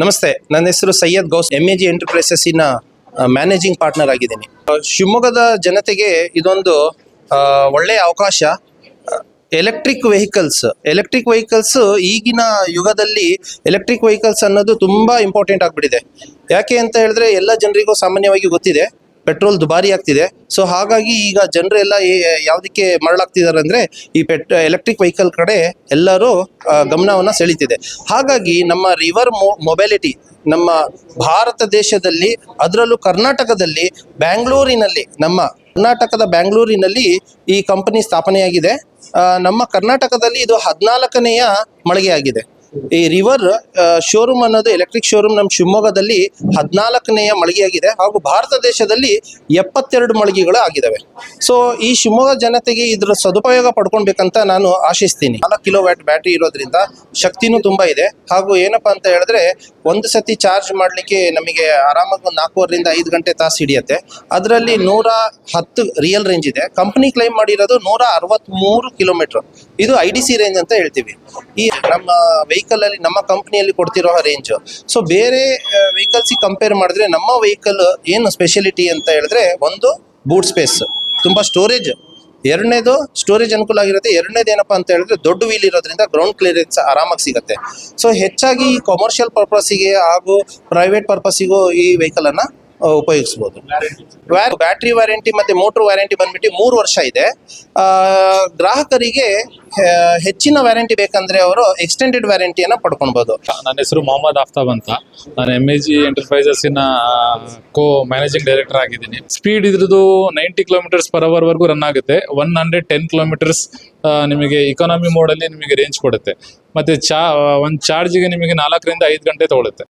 ನಮಸ್ತೆ, ನನ್ನ ಹೆಸರು ಸೈಯದ್ ಗೌಸ್. MAG ಎಂಟರ್ಪ್ರೈಸಸ್ಸಿನ ಮ್ಯಾನೇಜಿಂಗ್ ಪಾರ್ಟ್ನರ್ ಆಗಿದ್ದೀನಿ. ಶಿವಮೊಗ್ಗದ ಜನತೆಗೆ ಇದೊಂದು ಒಳ್ಳೆಯ ಅವಕಾಶ. ಎಲೆಕ್ಟ್ರಿಕ್ ವೆಹಿಕಲ್ಸ್ ಈಗಿನ ಯುಗದಲ್ಲಿ ಎಲೆಕ್ಟ್ರಿಕ್ ವೆಹಿಕಲ್ಸ್ ಅನ್ನೋದು ತುಂಬಾ ಇಂಪಾರ್ಟೆಂಟ್ ಆಗಿಬಿಟ್ಟಿದೆ. ಯಾಕೆ ಅಂತ ಹೇಳಿದ್ರೆ ಎಲ್ಲ ಜನರಿಗೂ ಸಾಮಾನ್ಯವಾಗಿ ಗೊತ್ತಿದೆ, ಪೆಟ್ರೋಲ್ ದುಬಾರಿ ಆಗ್ತಿದೆ. ಸೊ ಹಾಗಾಗಿ ಈಗ ಜನರೆಲ್ಲ ಯಾವುದಕ್ಕೆ ಮರಳಾಗ್ತಿದ್ದಾರೆ ಅಂದರೆ ಈ ಎಲೆಕ್ಟ್ರಿಕ್ ವೆಹಿಕಲ್ ಕಡೆ ಎಲ್ಲರೂ ಗಮನವನ್ನು ಸೆಳೀತಿದೆ. ಹಾಗಾಗಿ ನಮ್ಮ ರಿವರ್ ಮೊಬಿಲಿಟಿ ನಮ್ಮ ಭಾರತ ದೇಶದಲ್ಲಿ, ಅದರಲ್ಲೂ ಕರ್ನಾಟಕದಲ್ಲಿ ನಮ್ಮ ಕರ್ನಾಟಕದ ಬ್ಯಾಂಗ್ಳೂರಿನಲ್ಲಿ ಈ ಕಂಪನಿ ಸ್ಥಾಪನೆಯಾಗಿದೆ. ನಮ್ಮ ಕರ್ನಾಟಕದಲ್ಲಿ ಇದು 14ನೇಯ ಮಳಿಗೆ ಆಗಿದೆ. ಈ ರಿವರ್ ಶೋರೂಮ್ ಅನ್ನೋದು ಎಲೆಕ್ಟ್ರಿಕ್ ಶೋರೂಮ್ ನಮ್ಮ ಶಿವಮೊಗ್ಗದಲ್ಲಿ 14ನೇಯ ಮಳಿಗೆಯಾಗಿದೆ ಹಾಗೂ ಭಾರತ ದೇಶದಲ್ಲಿ 72 ಮಳಿಗೆಗಳು ಆಗಿದ್ದಾವೆ. ಸೊ ಈ ಶಿವಮೊಗ್ಗ ಜನತೆಗೆ ಇದರ ಸದುಪಯೋಗ ಪಡ್ಕೊಳ್ಬೇಕಂತ ನಾನು ಆಶಿಸ್ತೀನಿ. 4 ಕಿಲೋವ್ಯಾಟ್ ಬ್ಯಾಟ್ರಿ ಇರೋದ್ರಿಂದ ಶಕ್ತಿನೂ ತುಂಬಾ ಇದೆ. ಹಾಗೂ ಏನಪ್ಪಾ ಅಂತ ಹೇಳಿದ್ರೆ ಒಂದು ಸತಿ ಚಾರ್ಜ್ ಮಾಡಲಿಕ್ಕೆ ನಮಗೆ ಆರಾಮಾಗಿ 4.5 ರಿಂದ 5 ಗಂಟೆ ತಾಸು ಹಿಡಿಯುತ್ತೆ. ಅದರಲ್ಲಿ 110 ರಿಯಲ್ ರೇಂಜ್ ಇದೆ. ಕಂಪನಿ ಕ್ಲೈಮ್ ಮಾಡಿರೋದು 163 ಕಿಲೋಮೀಟರ್. ಇದು IDC ರೇಂಜ್ ಅಂತ ಹೇಳ್ತೀವಿ. ಈ ನಮ್ಮ ವೆಹಿಕಲ್ ನಮ್ಮ ಕಂಪನಿಯಲ್ಲಿ ಕೊಡ್ತಿರೋ ರೇಂಜ್. ಸೊ ಬೇರೆ ವೆಹಿಕಲ್ಸಿಗೆ ಕಂಪೇರ್ ಮಾಡಿದ್ರೆ ನಮ್ಮ ವೆಹಿಕಲ್ ಏನು ಸ್ಪೆಷಾಲಿಟಿ ಅಂತ ಹೇಳಿದ್ರೆ, ಒಂದು ಬೂಟ್ ಸ್ಪೇಸ್, ತುಂಬಾ ಸ್ಟೋರೇಜ್. ಎರಡನೇದು ಸ್ಟೋರೇಜ್ ಅನುಕೂಲ ಆಗಿರುತ್ತೆ. ಎರಡನೇದು ಏನಪ್ಪಾ ಅಂತ ಹೇಳಿದ್ರೆ ದೊಡ್ಡ ವೀಲ್ ಇರೋದ್ರಿಂದ ಗ್ರೌಂಡ್ ಕ್ಲಿಯರೆನ್ಸ್ ಆರಾಮಾಗಿ ಸಿಗುತ್ತೆ. ಸೊ ಹೆಚ್ಚಾಗಿ ಕಮರ್ಷಿಯಲ್ ಪರ್ಪಸ್ಸಿಗೆ ಹಾಗೂ ಪ್ರೈವೇಟ್ ಪರ್ಪಸ್ಸಿಗೂ ಈ ವೆಹಿಕಲ್ ಅನ್ನ ಉಪಯೋಗಿಸಬಹುದು. ಬ್ಯಾಟ್ರಿ ವ್ಯಾರಂಟಿ ಮತ್ತೆ ಮೋಟರ್ ವ್ಯಾರಂಟಿ ಬಂದ್ಬಿಟ್ಟು 3 ವರ್ಷ ಇದೆ. ಗ್ರಾಹಕರಿಗೆ ಹೆಚ್ಚಿನ ವ್ಯಾರಂಟಿ ಬೇಕಂದ್ರೆ ಅವರು ಎಕ್ಸ್ಟೆಂಡೆಡ್ ವ್ಯಾರಂಟಿಯನ್ನು ಪಡ್ಕೊಳ್ಬಹುದು. ನನ್ನ ಹೆಸರು ಮೊಹಮ್ಮದ್ ಆಫ್ತಾಬ್ ಅಂತ. ನಾನು MAG ಎಂಟರ್ಪ್ರೈಸಸ್ಸಿನ ಮ್ಯಾನೇಜಿಂಗ್ ಡೈರೆಕ್ಟರ್ ಆಗಿದ್ದೀನಿ. ಸ್ಪೀಡ್ ಇದ್ರದ್ದು 90 km/h ವರೆಗೂ ರನ್ ಆಗುತ್ತೆ. 110 km ನಿಮಗೆ ಇಕಾನಮಿ ಮೋಡಲ್ಲಿ ನಿಮಗೆ ರೇಂಜ್ ಕೊಡುತ್ತೆ. ಮತ್ತೆ ಒಂದು ಚಾರ್ಜಿಗೆ ನಿಮಗೆ 4 ರಿಂದ 5 ಗಂಟೆ ತಗೊಳುತ್ತೆ.